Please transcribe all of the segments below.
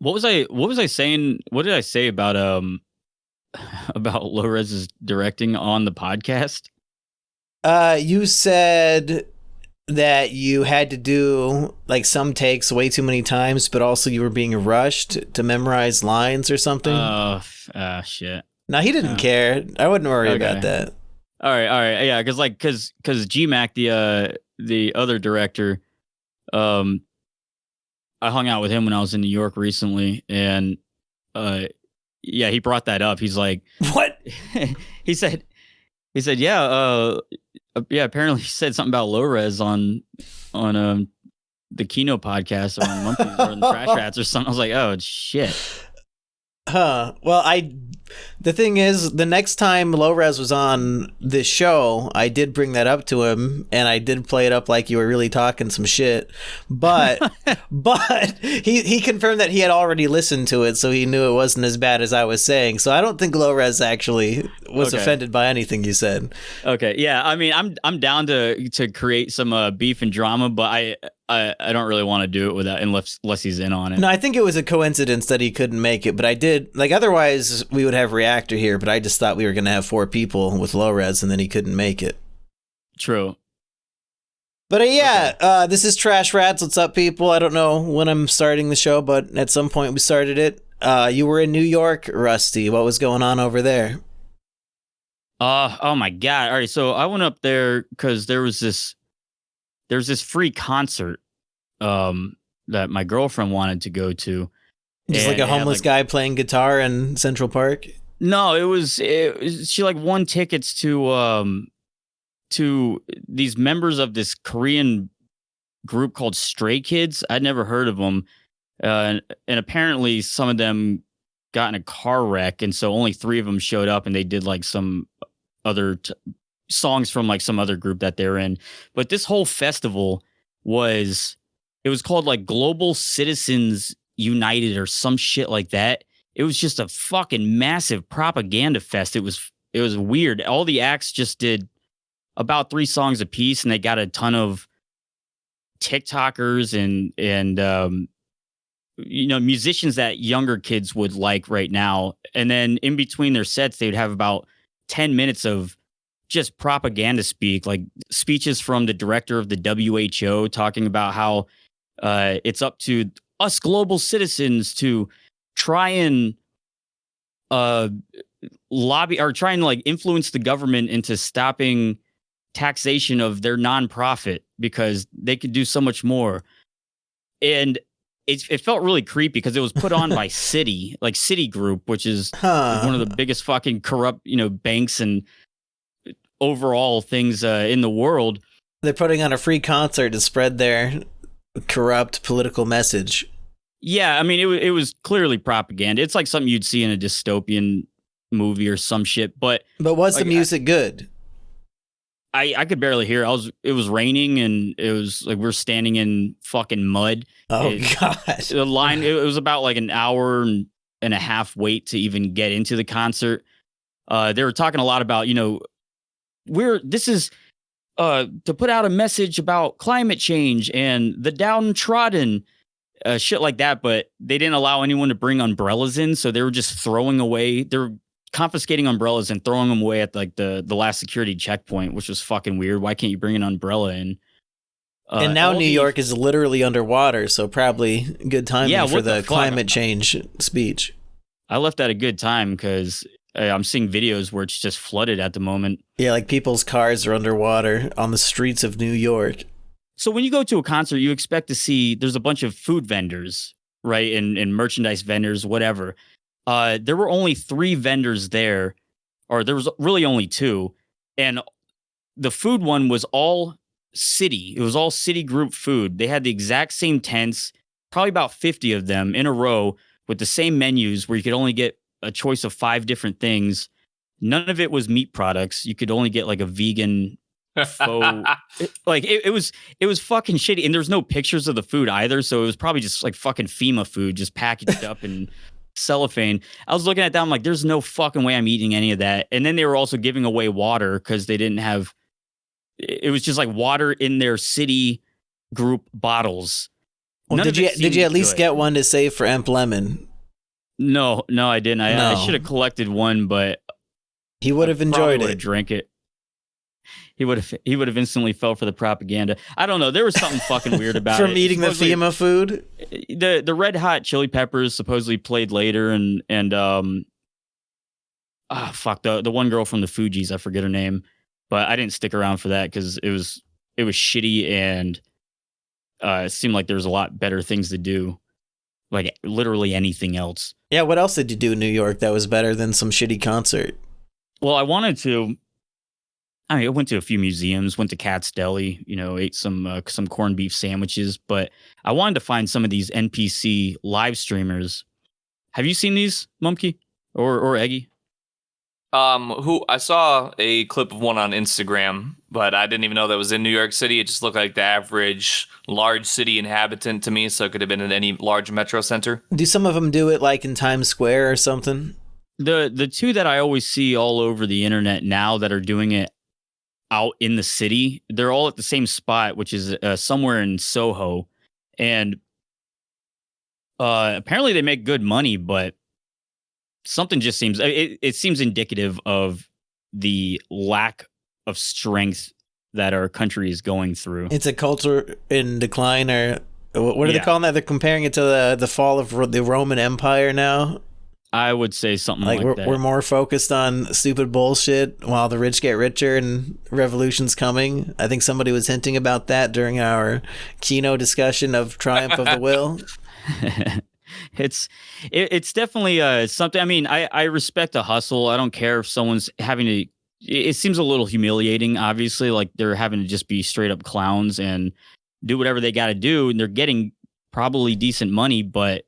What was I saying? What did I say about about Low Res's directing on the podcast? You said that you had to do like some takes way too many times, but also you were being rushed to memorize lines or something. Shit. No, he didn't care. I wouldn't worry about Okay. that. All right, yeah, because GMAC, the other director, um, I hung out with him when I was in New York recently, and uh, yeah, he brought that up. He's like, What? he said, yeah, yeah, apparently he said something about low res on the Kino podcast or on Monkeys or on Trash Rats or something. I was like, oh shit. Huh. Well, the thing is, the next time Low Res was on this show, I did bring that up to him, and I did play it up like you were really talking some shit. But, but he confirmed that he had already listened to it, so he knew it wasn't as bad as I was saying. So I don't think Low Res actually was offended by anything you said. Okay, yeah. I mean, I'm down to create some beef and drama, but I don't really want to do it without unless he's in on it. No, I think it was a coincidence that he couldn't make it, but I did like otherwise we would have Reactor here, but I just thought we were going to have 4 people with Low Res and then he couldn't make it. True. But this is Trash Rats. What's up, people? I don't know when I'm starting the show, but at some point we started it. You were in New York, Rusty. What was going on over there? Oh my God. All right, so I went up there because there's this free concert that my girlfriend wanted to go to. Just like a homeless guy playing guitar in Central Park? No, it was she like won tickets to these members of this Korean group called Stray Kids. I'd never heard of them. And apparently some of them got in a car wreck, and so only 3 of them showed up, and they did like some other songs from like some other group that they're in. But this whole festival was called like Global Citizens United or some shit like that. It was just a fucking massive propaganda fest. It was weird. All the acts just did about 3 songs a piece, and they got a ton of TikTokers and musicians that younger kids would like right now. And then in between their sets, they'd have about 10 minutes of just propaganda speak, like speeches from the director of the WHO talking about how it's up to us global citizens to try and lobby or try and like influence the government into stopping taxation of their nonprofit because they could do so much more. And it felt really creepy because it was put on by Citigroup, which is one of the biggest fucking corrupt, banks and overall things in the world. They're putting on a free concert to spread their corrupt political message. Yeah, I mean, it was clearly propaganda. It's like something you'd see in a dystopian movie or some shit. But was the music good? I could barely hear. It was raining, and it was like we're standing in fucking mud. Oh God! The line. It was about like an hour and a half wait to even get into the concert. They were talking a lot about this is to put out a message about climate change and the downtrodden, shit like that. But they didn't allow anyone to bring umbrellas in, so they were just throwing away. They were confiscating umbrellas and throwing them away at like the last security checkpoint, which was fucking weird. Why can't you bring an umbrella in? And now New York is literally underwater, so probably good timing for the climate change speech. I left at a good time because I'm seeing videos where it's just flooded at the moment. Yeah, like people's cars are underwater on the streets of New York. So when you go to a concert, you expect to see there's a bunch of food vendors, right? And merchandise vendors, whatever. There were only 3 vendors there, or there was really only 2. And the food one was all City. It was all Citigroup food. They had the exact same tents, probably about 50 of them in a row with the same menus where you could only get a choice of 5 different things. None of it was meat products. You could only get like a vegan faux. It was fucking shitty. And there's no pictures of the food either. So it was probably just like fucking FEMA food, just packaged up in cellophane. I was looking at that. I'm like, there's no fucking way I'm eating any of that. And then they were also giving away water because they didn't have. It was just like water in their City Group bottles. Well, None of it did you at seemed least good. get one to save for Emp Lemon? No, I didn't. I No. should have collected one, but He would have enjoyed would have it. drank it. He would have instantly fell for the propaganda. I don't know. There was something fucking weird about From it. eating the Supposedly, FEMA food. The Red Hot Chili Peppers supposedly played later, and fuck, the one girl from the Fugees, I forget her name, but I didn't stick around for that because it was shitty, and it seemed like there was a lot better things to do, like literally anything else. Yeah, what else did you do in New York that was better than some shitty concert? Well, I wanted to. I mean, I went to a few museums, went to Cat's Deli, ate some corned beef sandwiches, but I wanted to find some of these NPC live streamers. Have you seen these, Mumkey or Eggy? Who I saw a clip of one on Instagram, but I didn't even know that was in New York City. It just looked like the average large city inhabitant to me, so it could have been in any large metro center. Do some of them do it like in Times Square or something? The two that I always see all over the internet now that are doing it out in the city, they're all at the same spot, which is somewhere in Soho, and apparently they make good money, but something just seems it seems indicative of the lack of strength that our country is going through. It's a culture in decline, or what are they calling that? They're comparing it to the fall of the Roman Empire now. I would say something like that. We're more focused on stupid bullshit while the rich get richer and revolution's coming. I think somebody was hinting about that during our Kino discussion of Triumph of the Will. It's definitely something. I mean, I respect a hustle. I don't care if someone's having to. It seems a little humiliating, obviously, like they're having to just be straight up clowns and do whatever they got to do, and they're getting probably decent money, but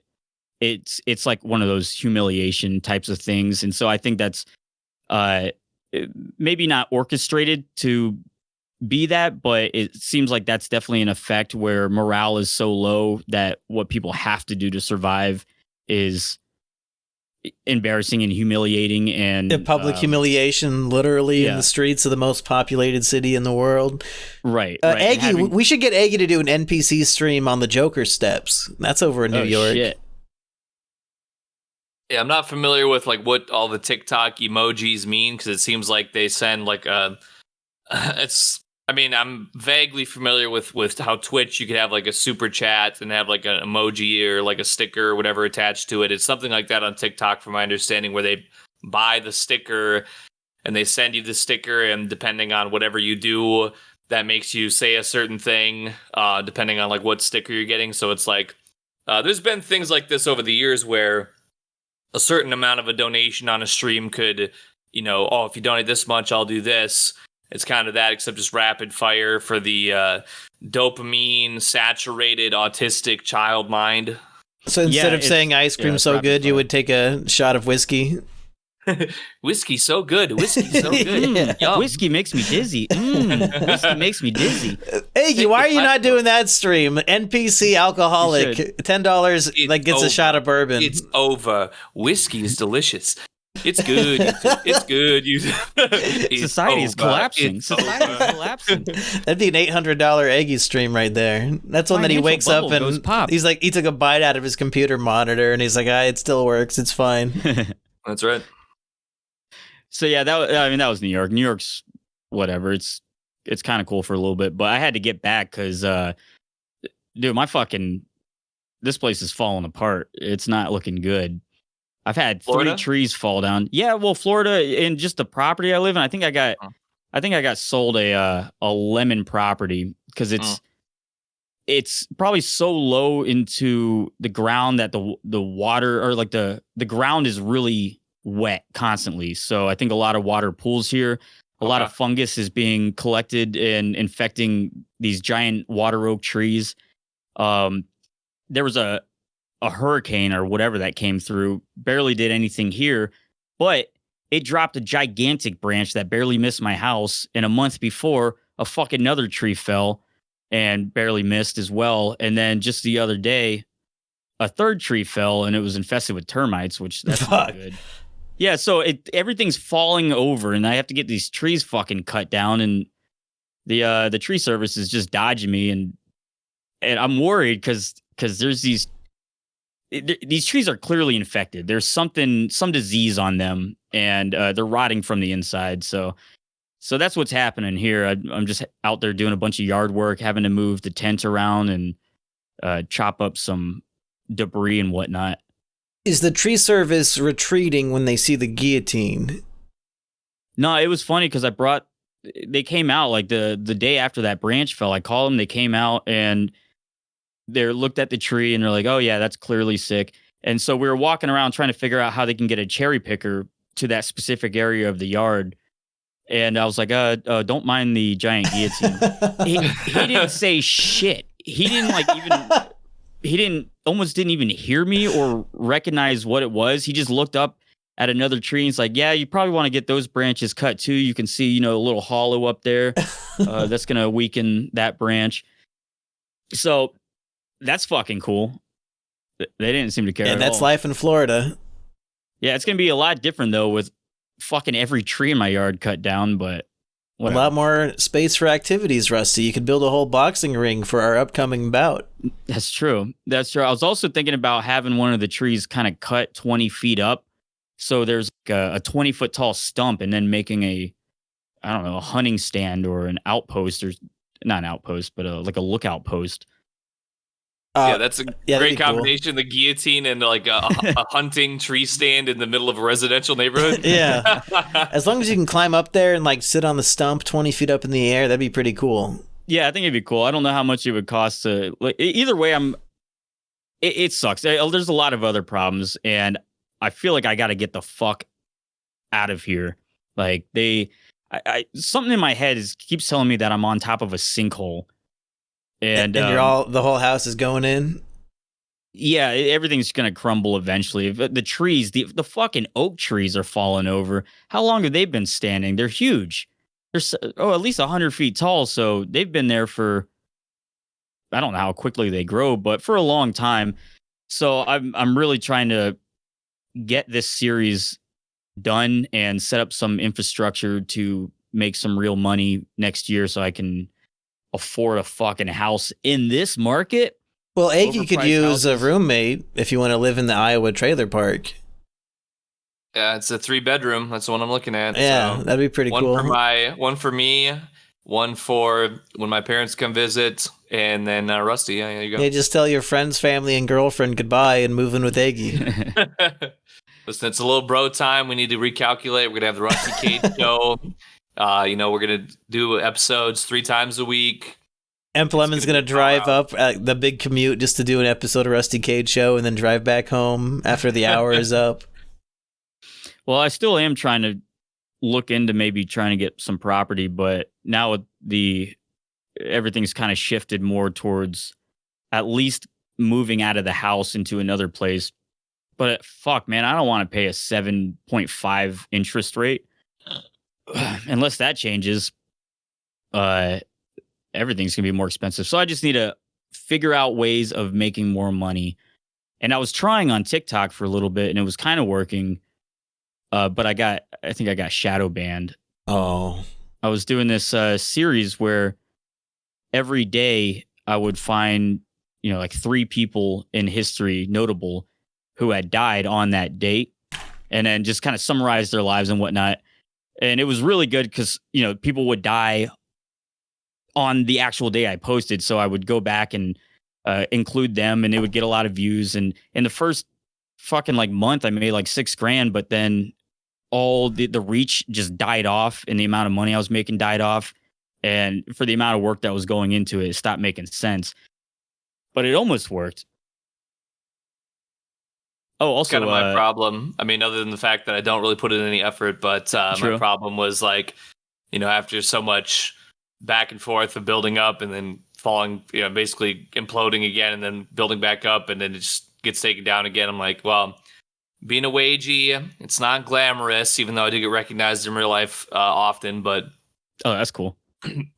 it's like one of those humiliation types of things. And so I think that's maybe not orchestrated to be that, but it seems like that's definitely an effect where morale is so low that what people have to do to survive is embarrassing and humiliating, and The public humiliation, literally in the streets of the most populated city in the world. Right. Eggy, we should get Eggy to do an NPC stream on the Joker steps. That's over in New York. Shit. Yeah, I'm not familiar with like what all the TikTok emojis mean, because it seems like they send like I'm vaguely familiar with how Twitch, you could have like a super chat and have like an emoji or like a sticker or whatever attached to it. It's something like that on TikTok, from my understanding, where they buy the sticker and they send you the sticker, and depending on whatever you do, that makes you say a certain thing, depending on like what sticker you're getting. So it's like there's been things like this over the years where a certain amount of a donation on a stream could, if you donate this much, I'll do this. It's kind of that, except just rapid fire for the dopamine saturated autistic child mind. So instead of saying ice cream so good, you would take a shot of whiskey. Whiskey so good. Whiskey so good. Whiskey makes me dizzy. Whiskey makes me dizzy. Hey, why are you not doing that stream? NPC alcoholic, $10 like gets a shot of bourbon. It's over. Whiskey is delicious. It's good. It's good. Society is collapsing. Society is collapsing. That'd be an $800 Eggy stream right there. That's one that he wakes up and he's like, he took a bite out of his computer monitor and he's like, it still works. It's fine. That's right. So yeah, that was New York. New York's whatever. It's kind of cool for a little bit, but I had to get back because, dude, this place is falling apart. It's not looking good. I've had Florida? 3 trees fall down. Yeah, well, Florida, and just the property I live in. I think I got sold a lemon property because it's probably so low into the ground that the water, or like the ground is really wet constantly. So I think a lot of water pools here. A lot of fungus is being collected and infecting these giant water oak trees. There was a hurricane or whatever that came through, barely did anything here, but it dropped a gigantic branch that barely missed my house. And a month before, a fucking another tree fell and barely missed as well. And then just the other day, a third tree fell and it was infested with termites, which that's not good. Yeah, so everything's falling over, and I have to get these trees fucking cut down, and the tree service is just dodging me, and I'm worried because because there's these trees are clearly infected. There's some disease on them, and they're rotting from the inside. So that's what's happening here. I'm just out there doing a bunch of yard work, having to move the tent around and chop up some debris and whatnot. Is the tree service retreating when they see the guillotine? No, it was funny because they came out like the day after that branch fell. I called them. They came out and they looked at the tree and they're like, "Oh yeah, that's clearly sick." And so we were walking around trying to figure out how they can get a cherry picker to that specific area of the yard. And I was like, don't mind the giant guillotine. he didn't say shit. He almost didn't even hear me or recognize what it was. He just looked up at another tree and he's like, "Yeah, you probably want to get those branches cut too. You can see, a little hollow up there. That's going to weaken that branch." So that's fucking cool. They didn't seem to care. And that's life in Florida. Yeah, it's going to be a lot different though with fucking every tree in my yard cut down, but whatever. A lot more space for activities, Rusty. You could build a whole boxing ring for our upcoming bout. That's true. I was also thinking about having one of the trees kind of cut 20 feet up. So there's like a 20-foot tall stump and then making a hunting stand or an outpost, or not an outpost, but like a lookout post. That's a great combination. Cool. The guillotine and like a hunting tree stand in the middle of a residential neighborhood. Yeah. As long as you can climb up there and like sit on the stump 20 feet up in the air, that'd be pretty cool. Yeah, I think it'd be cool. I don't know how much it would cost to, like, either way, it sucks. There's a lot of other problems and I feel like I got to get the fuck out of here. Like something in my head keeps telling me that I'm on top of a sinkhole. And the whole house is going in. Yeah, everything's gonna crumble eventually. The trees, the fucking oak trees are falling over. How long have they been standing? They're huge. They're at least 100 feet tall. So they've been there for, I don't know how quickly they grow, but for a long time. So I'm really trying to get this series done and set up some infrastructure to make some real money next year, so I can afford a fucking house in this market. Well, Aggie could use a roommate if you want to live in the Iowa trailer park. Yeah, it's a 3-bedroom. That's the one I'm looking at. Yeah, so that'd be pretty cool. One for me, one for when my parents come visit, and then Rusty. Yeah, there you go. Yeah, just tell your friends, family, and girlfriend goodbye and move in with Aggie. Listen, it's a little bro time. We need to recalculate. We're gonna have the Rusty Cage show. We're gonna do episodes 3 times a week. Emp Lemon's gonna drive up the big commute just to do an episode of Rusty Cage show and then drive back home after the hour is up. Well, I still am trying to look into maybe trying to get some property, but now everything's kind of shifted more towards at least moving out of the house into another place. But fuck, man, I don't want to pay a 7.5 interest rate. Unless that changes, everything's gonna be more expensive. So I just need to figure out ways of making more money. And I was trying on TikTok for a little bit, and it was kind of working. But I think I got shadow banned. Oh, I was doing this series where every day I would find, like 3 people in history, notable, who had died on that date, and then just kind of summarize their lives and whatnot. And it was really good because, people would die on the actual day I posted. So I would go back and include them, and it would get a lot of views. And in the first fucking month, I made like $6,000, but then all the reach just died off, and the amount of money I was making died off. And for the amount of work that was going into it, it stopped making sense. But it almost worked. Oh, also, kind of my problem. I mean, other than the fact that I don't really put in any effort, but my problem was after so much back and forth of building up and then falling, basically imploding again and then building back up and then it just gets taken down again. I'm like, well, being a wagey, it's not glamorous, even though I do get recognized in real life often. But oh, that's cool.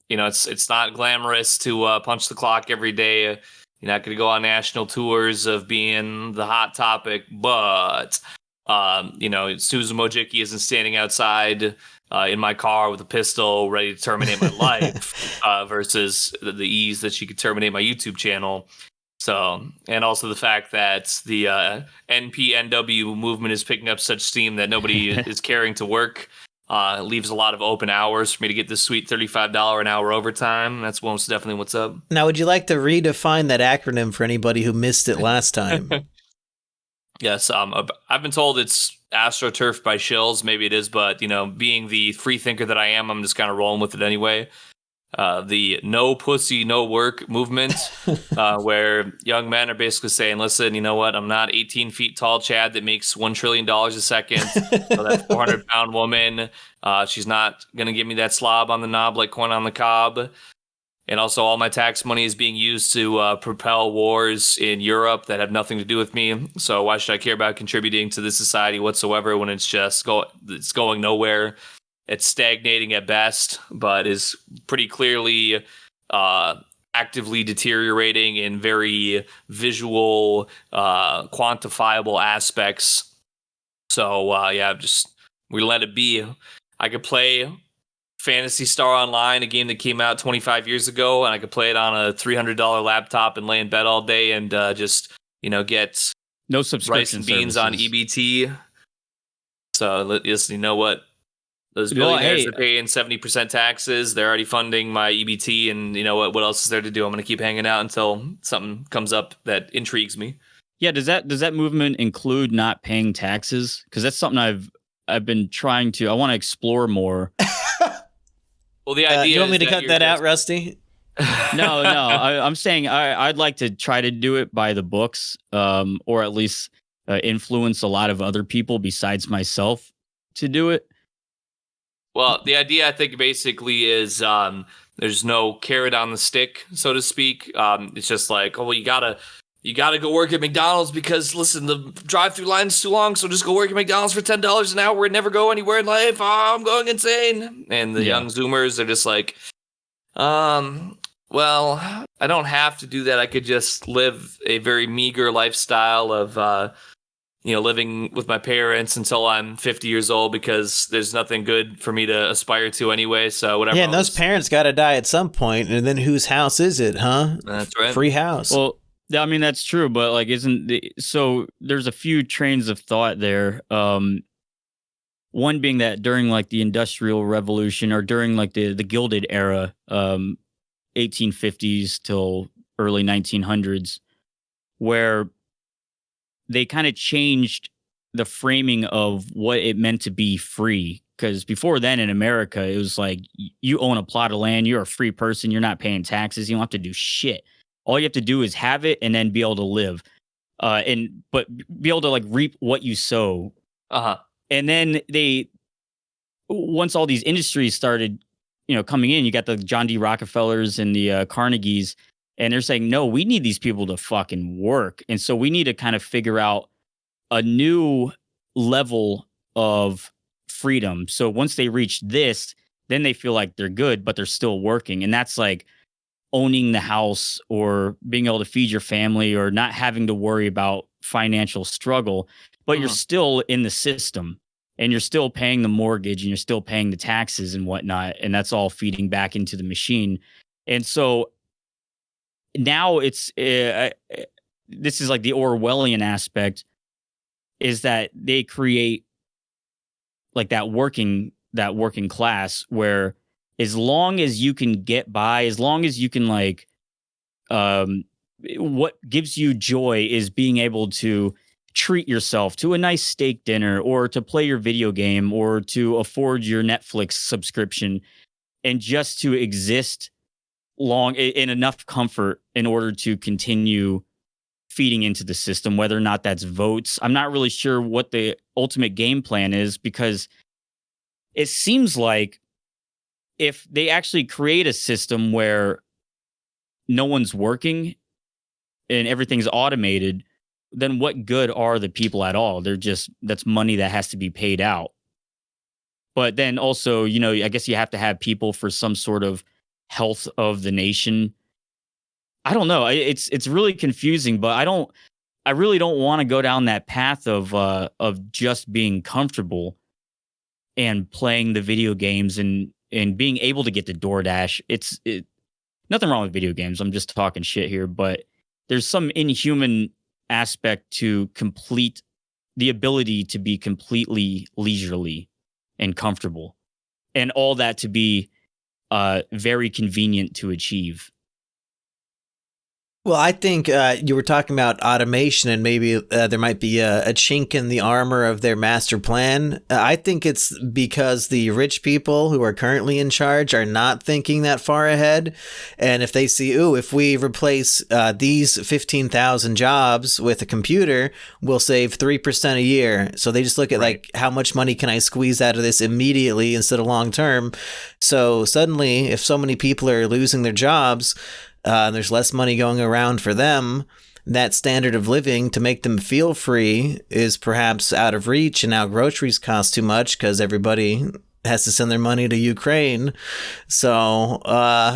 It's not glamorous to punch the clock every day. You're not going to go on national tours of being the hot topic, but, Susan Wojcicki isn't standing outside in my car with a pistol ready to terminate my life versus the ease that she could terminate my YouTube channel. So, and also the fact that the NPNW movement is picking up such steam that nobody is caring to work. Leaves a lot of open hours for me to get this sweet $35 an hour overtime. That's most definitely what's up. Now, would you like to redefine that acronym for anybody who missed it last time? Yes, I've been told it's AstroTurf by shills. Maybe it is, but being the free thinker that I am, I'm just kind of rolling with it anyway. The no pussy, no work movement, where young men are basically saying, listen, you know what? I'm not 18 feet tall Chad that makes $1 trillion a second. So that 400-pound woman, she's not going to give me that slob on the knob like corn on the cob. And also all my tax money is being used to propel wars in Europe that have nothing to do with me. So why should I care about contributing to this society whatsoever when it's just it's going nowhere? It's stagnating at best, but is pretty clearly actively deteriorating in very visual, quantifiable aspects. So, we let it be. I could play Phantasy Star Online, a game that came out 25 years ago, and I could play it on a $300 laptop and lay in bed all day and just, get no subscription rice and beans on EBT. So, just, you know what? Those billionaires are paying 70% taxes. They're already funding my EBT, and you know what else is there to do? I'm going to keep hanging out until something comes up that intrigues me. Yeah, does that movement include not paying taxes? Because that's something I've been trying to. I want to explore more. Well, the idea. Do you want me to cut that out, Rusty? No. I'm saying I'd like to try to do it by the books, or at least influence a lot of other people besides myself to do it. Well, the idea, I think, basically is there's no carrot on the stick, so to speak. It's just like, oh, well, you gotta go work at McDonald's because, listen, the drive-through line is too long, so just go work at McDonald's for $10 an hour and never go anywhere in life. Oh, I'm going insane. And the young Zoomers are just like, well, I don't have to do that. I could just live a very meager lifestyle of living with my parents until I'm 50 years old because there's nothing good for me to aspire to anyway. So whatever. Yeah, and those parents got to die at some point, and then whose house is it, huh? That's right. Free house. Well, I mean, that's true, but like, so there's a few trains of thought there. One being that during like the Industrial Revolution or during like the Gilded Era, 1850s till early 1900s, where they kind of changed the framing of what it meant to be free. Because before then in America, it was like you own a plot of land, you're a free person, you're not paying taxes, you don't have to do shit. All you have to do is have it and then be able to live, but be able to like reap what you sow. And then once all these industries started, coming in, you got the John D. Rockefellers and the Carnegies. And they're saying, no, we need these people to fucking work. And so we need to kind of figure out a new level of freedom. So once they reach this, then they feel like they're good, but they're still working. And that's like owning the house or being able to feed your family or not having to worry about financial struggle, but you're still in the system and you're still paying the mortgage and you're still paying the taxes and whatnot. And that's all feeding back into the machine. And so now it's this is like the Orwellian aspect is that they create like that working class where as long as you can get by, as long as you can like what gives you joy is being able to treat yourself to a nice steak dinner or to play your video game or to afford your Netflix subscription and just to exist long in enough comfort in order to continue feeding into the system, whether or not that's votes. I'm not really sure what the ultimate game plan is because it seems like if they actually create a system where no one's working and everything's automated, then what good are the people at all? That's money that has to be paid out. But then also, I guess you have to have people for some sort of health of the nation. I don't know. It's really confusing, but I really don't want to go down that path of just being comfortable and playing the video games and being able to get to DoorDash. Nothing wrong with video games. I'm just talking shit here, but there's some inhuman aspect to complete the ability to be completely leisurely and comfortable, and all that to be very convenient to achieve. Well, I think you were talking about automation, and maybe there might be a chink in the armor of their master plan. I think it's because the rich people who are currently in charge are not thinking that far ahead. And if they see, ooh, if we replace these 15,000 jobs with a computer, we'll save 3% a year. So they just look at like, how much money can I squeeze out of this immediately instead of long term? So suddenly, if so many people are losing their jobs, there's less money going around for them, that standard of living to make them feel free is perhaps out of reach, and now groceries cost too much because everybody has to send their money to Ukraine. So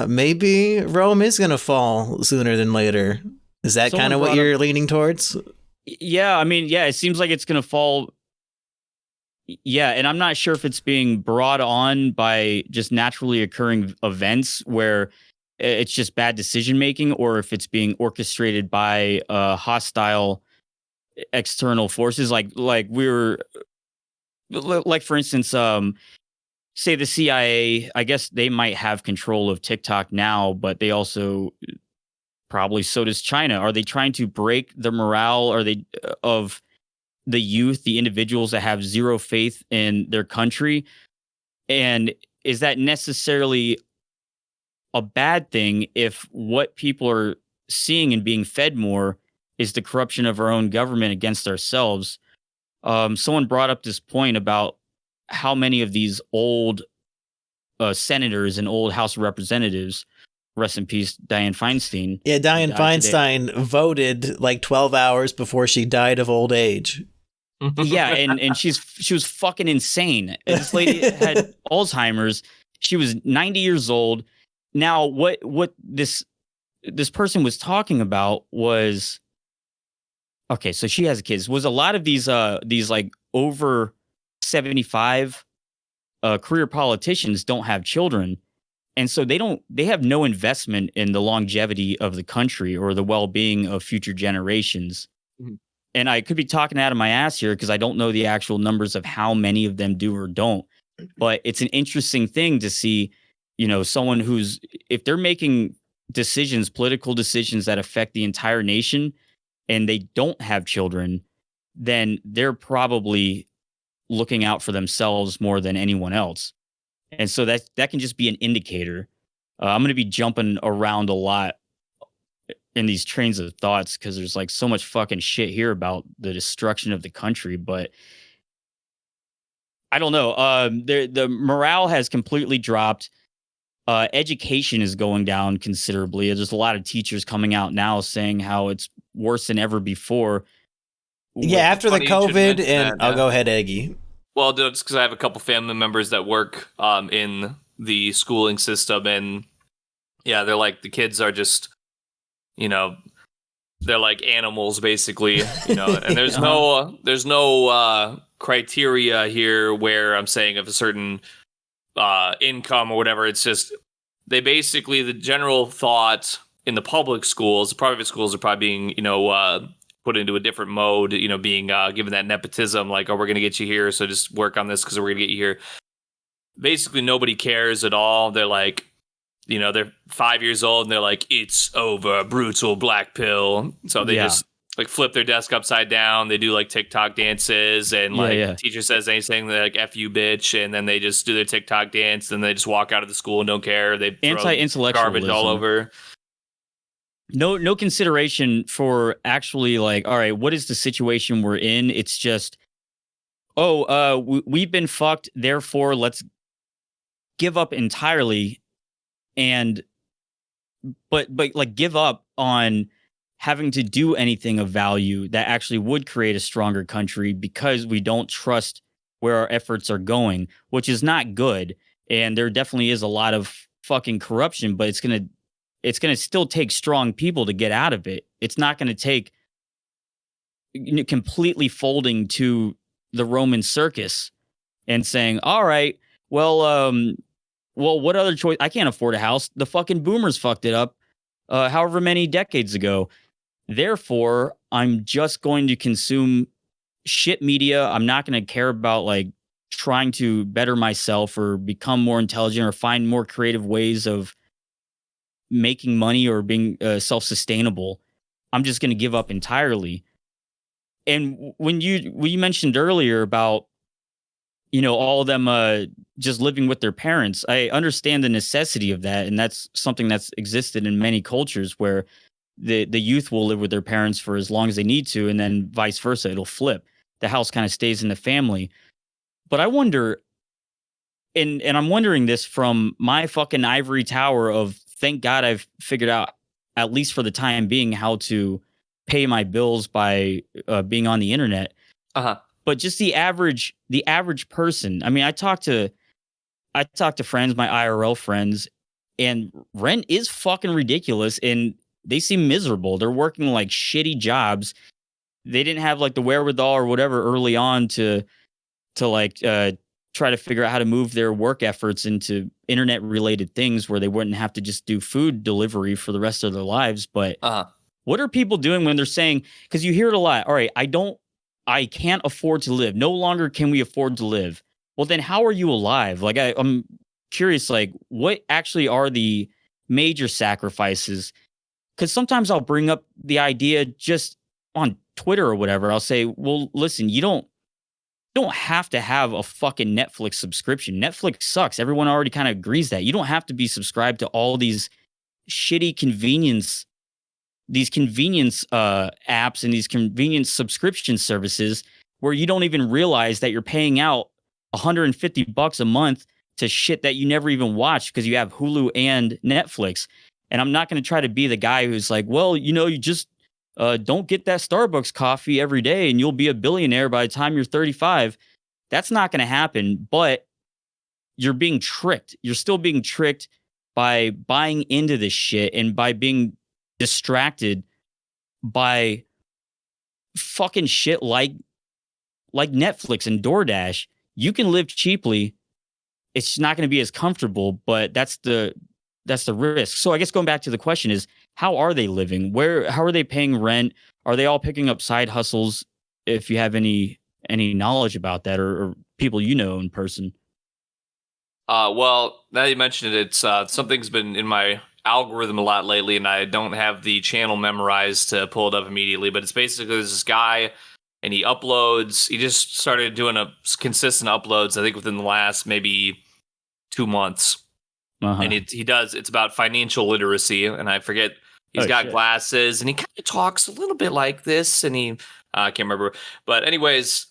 maybe Rome is going to fall sooner than later. Is that kind of what you're leaning towards? Yeah, I mean, yeah, it seems like it's going to fall. Yeah, and I'm not sure if it's being brought on by just naturally occurring events where it's just bad decision making, or if it's being orchestrated by hostile external forces, like for instance, say the CIA. I guess they might have control of TikTok now, but they also probably, so does China. Are they trying to break the morale? Are they of the youth, the individuals that have zero faith in their country? And is that necessarily a bad thing if what people are seeing and being fed more is the corruption of our own government against ourselves? Someone brought up this point about how many of these old senators and old House of Representatives, rest in peace, Dianne Feinstein. Yeah, Dianne Feinstein voted like 12 hours before she died of old age. Yeah, and she was fucking insane. This lady had Alzheimer's. She was 90 years old. Now, what this person was talking about was, okay, so she has kids. Was a lot of these like over 75 career politicians don't have children, and so they have no investment in the longevity of the country or the well-being of future generations. Mm-hmm. And I could be talking out of my ass here because I don't know the actual numbers of how many of them do or don't, but it's an interesting thing to see. You know, someone who's, if they're making decisions, political decisions that affect the entire nation, and they don't have children, then they're probably looking out for themselves more than anyone else. And so that can just be an indicator. I'm going to be jumping around a lot in these trains of thoughts because there's like so much fucking shit here about the destruction of the country, but I don't know. The morale has completely dropped. Education is going down considerably. There's a lot of teachers coming out now saying how it's worse than ever before. Yeah, after the COVID, and I'll go ahead, Eggy. Well, just because I have a couple family members that work in the schooling system, and yeah, they're like, the kids are just, you know, they're like animals basically, you know, and there's no criteria here where I'm saying of a certain income or whatever. It's just they basically, the general thought in the public schools, the private schools are probably being, you know, put into a different mode, you know, being given that nepotism, like, oh, we're going to get you here, so just work on this because we're going to get you here. Basically, nobody cares at all. They're like, you know, they're 5 years old and they're like, it's over, brutal black pill. So they just like flip their desk upside down. They do like TikTok dances, and the teacher says anything, they're like, F you, bitch. And then they just do their TikTok dance, and they just walk out of the school and don't care. They throw garbage all over. No consideration for actually like, all right, what is the situation we're in? It's just, we've been fucked, therefore let's give up entirely, but like give up on having to do anything of value that actually would create a stronger country because we don't trust where our efforts are going, which is not good. And there definitely is a lot of fucking corruption, but it's going to still take strong people to get out of it. It's not going to take completely folding to the Roman circus and saying, all right, well, what other choice? I can't afford a house. The fucking boomers fucked it up however many decades ago. Therefore, I'm just going to consume shit media. I'm not going to care about like trying to better myself or become more intelligent or find more creative ways of making money or being self-sustainable. I'm just going to give up entirely. And when you mentioned earlier about all of them just living with their parents, I understand the necessity of that, and that's something that's existed in many cultures where the youth will live with their parents for as long as they need to, and then vice versa, it'll flip. The house kind of stays in the family. But I wonder, and I'm wondering this from my fucking ivory tower of thank God I've figured out, at least for the time being, how to pay my bills by being on the internet. Uh-huh. But just the average person. I mean, I talk to friends, my IRL friends, and rent is fucking ridiculous, and they seem miserable. They're working like shitty jobs. They didn't have like the wherewithal or whatever early on to like try to figure out how to move their work efforts into internet related things where they wouldn't have to just do food delivery for the rest of their lives. But what are people doing when they're saying, because you hear it a lot, all right, I can't afford to live. No longer can we afford to live. Well, then how are you alive? Like, I'm curious, like, what actually are the major sacrifices? Because sometimes I'll bring up the idea just on Twitter or whatever. I'll say, well, listen, you don't have to have a fucking Netflix subscription. Netflix sucks. Everyone already kind of agrees that. You don't have to be subscribed to all these shitty convenience apps and these convenience subscription services where you don't even realize that you're paying out $150 a month to shit that you never even watch because you have Hulu and Netflix. And I'm not going to try to be the guy who's like, well, you just don't get that Starbucks coffee every day and you'll be a billionaire by the time you're 35. That's not going to happen, but you're being tricked. You're still being tricked by buying into this shit and by being distracted by fucking shit like Netflix and DoorDash. You can live cheaply. It's not going to be as comfortable, but that's the risk. So I guess going back to the question is, how are they living? How are they paying rent? Are they all picking up side hustles? If you have any knowledge about that or people in person. Well, now you mentioned it, it's something's been in my algorithm a lot lately, and I don't have the channel memorized to pull it up immediately. But it's basically there's this guy, and he uploads. He just started doing a consistent uploads. I think within the last maybe 2 months. And he does, it's about financial literacy, and I forget, he's got glasses, and he kind of talks a little bit like this, and I can't remember. But anyways,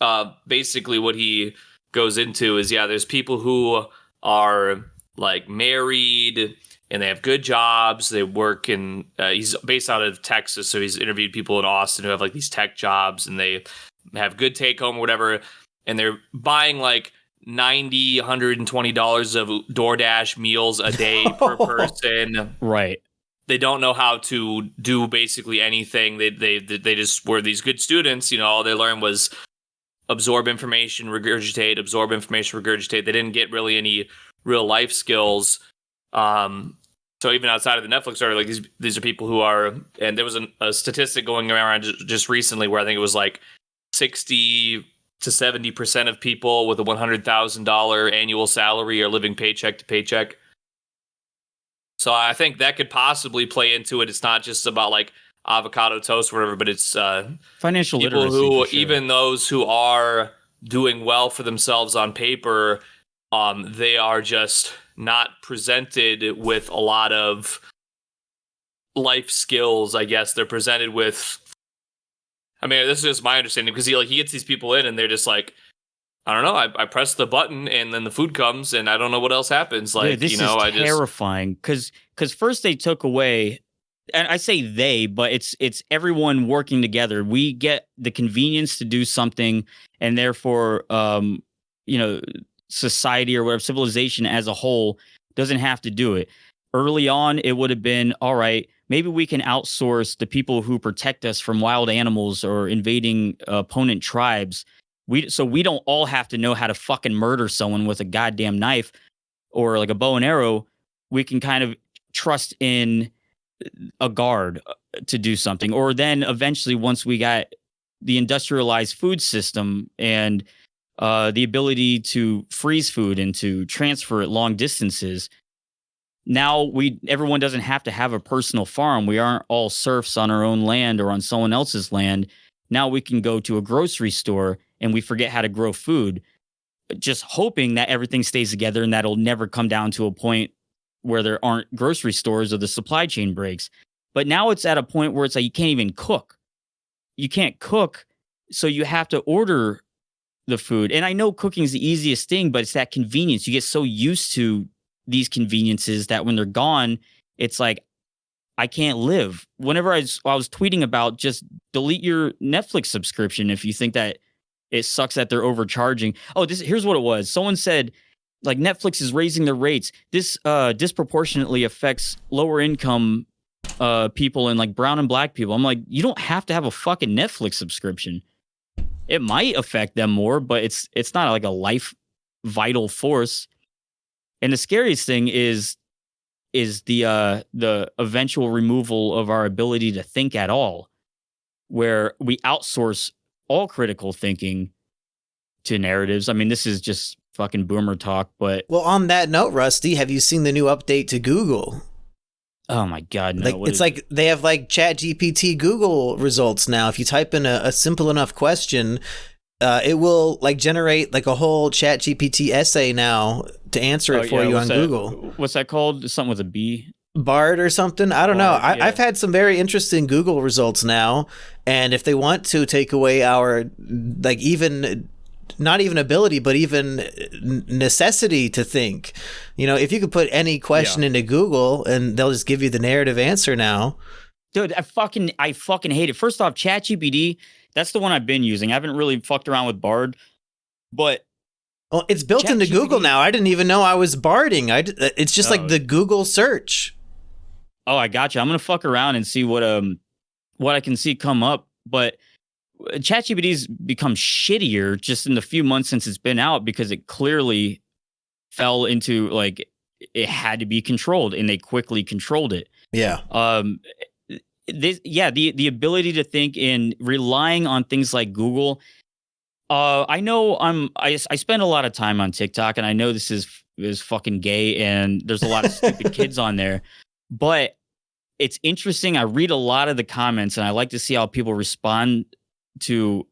basically what he goes into is, there's people who are like married, and they have good jobs, they work in, he's based out of Texas, so he's interviewed people in Austin who have like these tech jobs, and they have good take home or whatever, and they're buying like $90, $120 of DoorDash meals a day per person. Right. They don't know how to do basically anything. They just were these good students. All they learned was absorb information, regurgitate, absorb information, regurgitate. They didn't get really any real life skills. So even outside of the Netflix area, like these are people who are, and there was a statistic going around just recently where I think it was like 60 to 70% of people with a $100,000 annual salary are living paycheck to paycheck. So I think that could possibly play into it. It's not just about like avocado toast or whatever, but it's financial people literacy. Who, sure. Even those who are doing well for themselves on paper, they are just not presented with a lot of life skills. I guess they're presented with, I mean, this is just my understanding, because he gets these people in and they're just like, I don't know, I press the button and then the food comes and I don't know what else happens. Like, this is terrifying because first they took away, and I say they, but it's everyone working together. We get the convenience to do something, and therefore, society or whatever, civilization as a whole doesn't have to do it. Early on, it would have been, all right, maybe we can outsource the people who protect us from wild animals or invading opponent tribes. So we don't all have to know how to fucking murder someone with a goddamn knife or like a bow and arrow. We can kind of trust in a guard to do something. Or then eventually, once we got the industrialized food system and the ability to freeze food and to transfer it long distances, now everyone doesn't have to have a personal farm. We aren't all serfs on our own land or on someone else's land. Now we can go to a grocery store and we forget how to grow food, just hoping that everything stays together and that'll never come down to a point where there aren't grocery stores or the supply chain breaks. But now it's at a point where it's like you can't even cook. You can't cook, so you have to order the food. And I know cooking is the easiest thing, but it's that convenience. You get so used to these conveniences that when they're gone, it's like, I can't live. Whenever I was tweeting about just delete your Netflix subscription if you think that it sucks that they're overcharging. Oh, here's what it was. Someone said, like, Netflix is raising their rates. This disproportionately affects lower income people and like brown and black people. I'm like, you don't have to have a fucking Netflix subscription. It might affect them more, but it's not like a life vital force. And the scariest thing is the eventual removal of our ability to think at all, where we outsource all critical thinking to narratives. I mean, this is just fucking boomer talk, but Well, on that note, Rusty, have you seen the new update to Google? oh my god, no. Like, it's like they have like ChatGPT Google results now. If you type in a simple enough question, it will like generate like a whole ChatGPT essay now to answer it for you on Google. What's that called? Something with a B? Bard or something? I don't know. Bard, yeah. I've had some very interesting Google results now, and if they want to take away our like even not even ability, but even necessity to think, you know, if you could put any question into Google and they'll just give you the narrative answer now. Dude, I fucking hate it. First off, ChatGPT, that's the one I've been using. I haven't really fucked around with Bard, but well, it's built into Google now. I didn't even know I was barding. It's just like the Google search. Oh, I gotcha. I'm gonna fuck around and see what I can see come up. But ChatGPT's become shittier just in the few months since it's been out because it clearly fell into like it had to be controlled, and they quickly controlled it. Yeah. The ability to think in relying on things like Google. I know I spend a lot of time on TikTok, and I know this is fucking gay, and there's a lot of stupid kids on there, but it's interesting. I read a lot of the comments, and I like to see how people respond to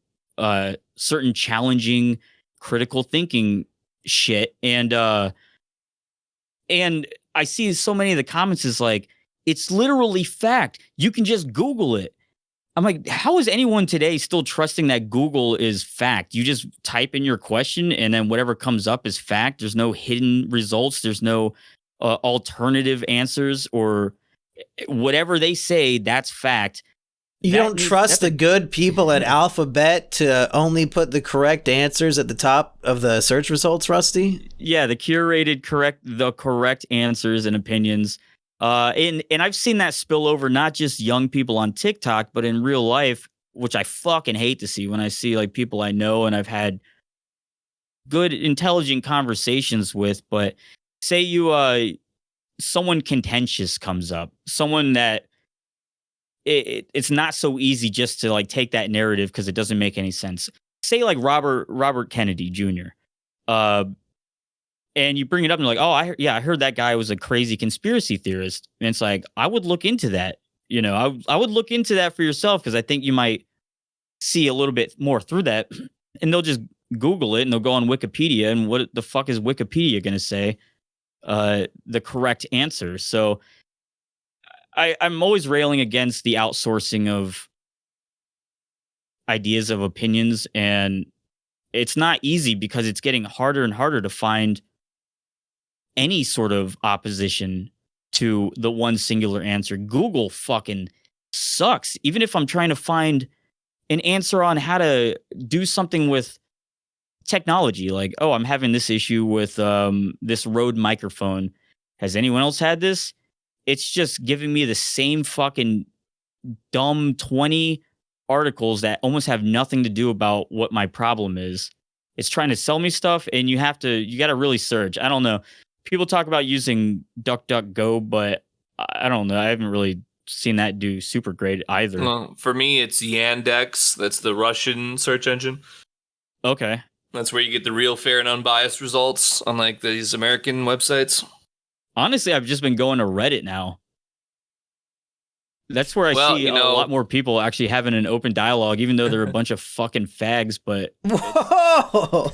certain challenging critical thinking shit, and I see so many of the comments is like, it's literally fact. You can just Google it. I'm like, how is anyone today still trusting that Google is fact? You just type in your question and then whatever comes up is fact. There's no hidden results. There's no alternative answers, or whatever they say, that's fact. You don't trust the good people at Alphabet to only put the correct answers at the top of the search results, Rusty? Yeah, the curated correct answers and opinions. And I've seen that spill over not just young people on TikTok, but in real life, which I fucking hate to see when I see like people I know and I've had good, intelligent conversations with. But say someone contentious comes up, someone that it's not so easy just to like take that narrative because it doesn't make any sense. Say like Robert Kennedy Jr. And you bring it up and you're like, oh, I heard that guy was a crazy conspiracy theorist. And it's like, I would look into that. You know, I would look into that for yourself because I think you might see a little bit more through that. And they'll just Google it and they'll go on Wikipedia. And what the fuck is Wikipedia going to say? The correct answer. So I'm always railing against the outsourcing of ideas, of opinions. And it's not easy because it's getting harder and harder to find any sort of opposition to the one singular answer. Google fucking sucks. Even if I'm trying to find an answer on how to do something with technology, like, oh, I'm having this issue with this Rode microphone. Has anyone else had this? It's just giving me the same fucking dumb 20 articles that almost have nothing to do about what my problem is. It's trying to sell me stuff, and you got to really search. I don't know. People talk about using DuckDuckGo, but I don't know. I haven't really seen that do super great either. Well, for me, it's Yandex. That's the Russian search engine. Okay. That's where you get the real, fair, and unbiased results, unlike these American websites. Honestly, I've just been going to Reddit now. That's where I see a lot more people actually having an open dialogue, even though they're a bunch of fucking fags. But whoa,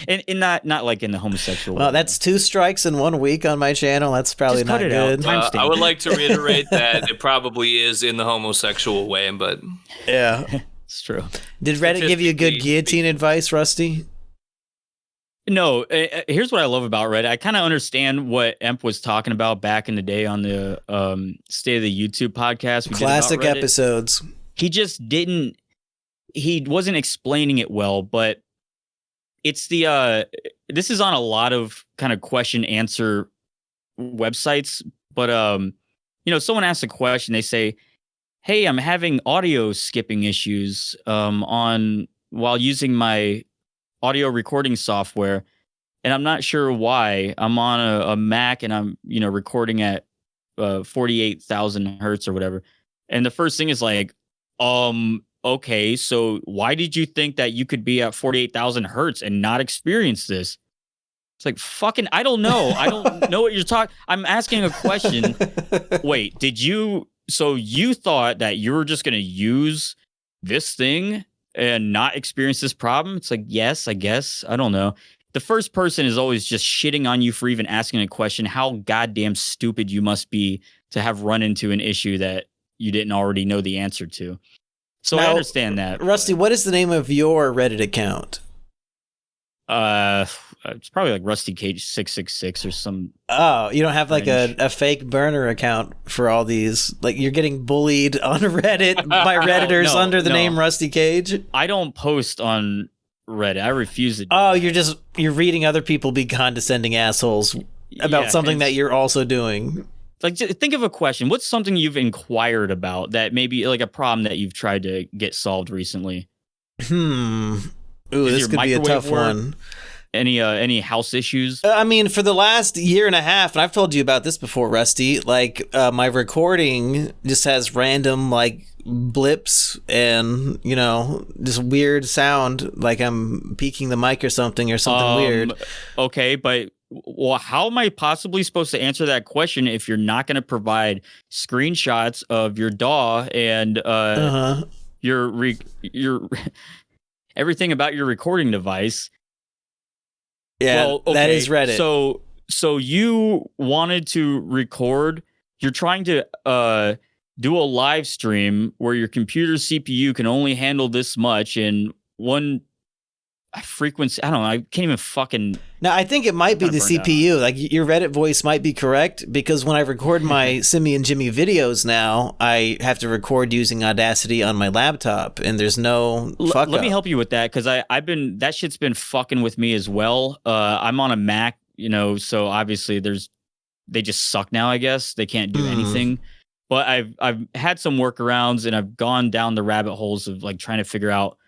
and not like in the homosexual. Well, that's 2 strikes in 1 week on my channel. That's probably not good. I would like to reiterate that it probably is in the homosexual way, but yeah, it's true. Did Reddit give you good guillotine advice, Rusty? No, here's what I love about Reddit. I kind of understand what Emp was talking about back in the day on the State of the YouTube podcast. Classic episodes. He just he wasn't explaining it well, but it's this is on a lot of kind of question answer websites. But, someone asks a question, they say, hey, I'm having audio skipping issues while using my audio recording software, and I'm not sure why. I'm on a Mac and I'm recording at 48,000 hertz or whatever, and the first thing is like, okay, so why did you think that you could be at 48,000 hertz and not experience this? It's like, fucking, I don't know. I don't know what you're talking. I'm asking a question. Wait, so you thought that you were just going to use this thing and not experience this problem? It's like, yes, I guess. I don't know. The first person is always just shitting on you for even asking a question. How goddamn stupid you must be to have run into an issue that you didn't already know the answer to. So now, I understand that. Rusty, what is the name of your Reddit account? It's probably like Rusty Cage 666 or some. Oh, you don't have like a fake burner account for all these? Like you're getting bullied on Reddit by Redditors under the name Rusty Cage? I don't post on Reddit. I refuse to do that. You're reading other people be condescending assholes about something that you're also doing. Like, think of a question. What's something you've inquired about that maybe like a problem that you've tried to get solved recently? Ooh, this could be a tough one. Any house issues? I mean, for the last year and a half, and I've told you about this before, Rusty, like my recording just has random like blips and, just weird sound, like I'm peeking the mic or something weird. Okay, but how am I possibly supposed to answer that question if you're not going to provide screenshots of your DAW and your everything about your recording device? Yeah, well, okay. That is Reddit. So you wanted to record. You're trying to do a live stream where your computer CPU can only handle this much in one frequency. I don't know. I can't even fucking. Now, I think it might be the CPU. Like your Reddit voice might be correct because when I record my Simian Jimmy videos now, I have to record using Audacity on my laptop, and there's no fuck up. Let me help you with that because that shit's been fucking with me as well. I'm on a Mac, so obviously they just suck now. I guess they can't do anything. But I've had some workarounds, and I've gone down the rabbit holes of like trying to figure out.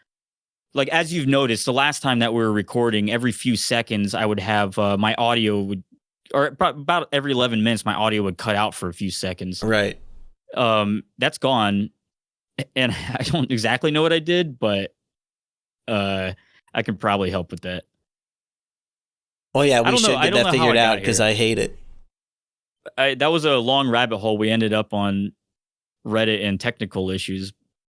Like, as you've noticed, the last time that we were recording, every few seconds, I would have my audio or about every 11 minutes, my audio would cut out for a few seconds. Right. That's gone. And I don't exactly know what I did, but I can probably help with that. Oh, yeah, we should get that figured out because I hate it. That was a long rabbit hole. We ended up on Reddit and technical issues.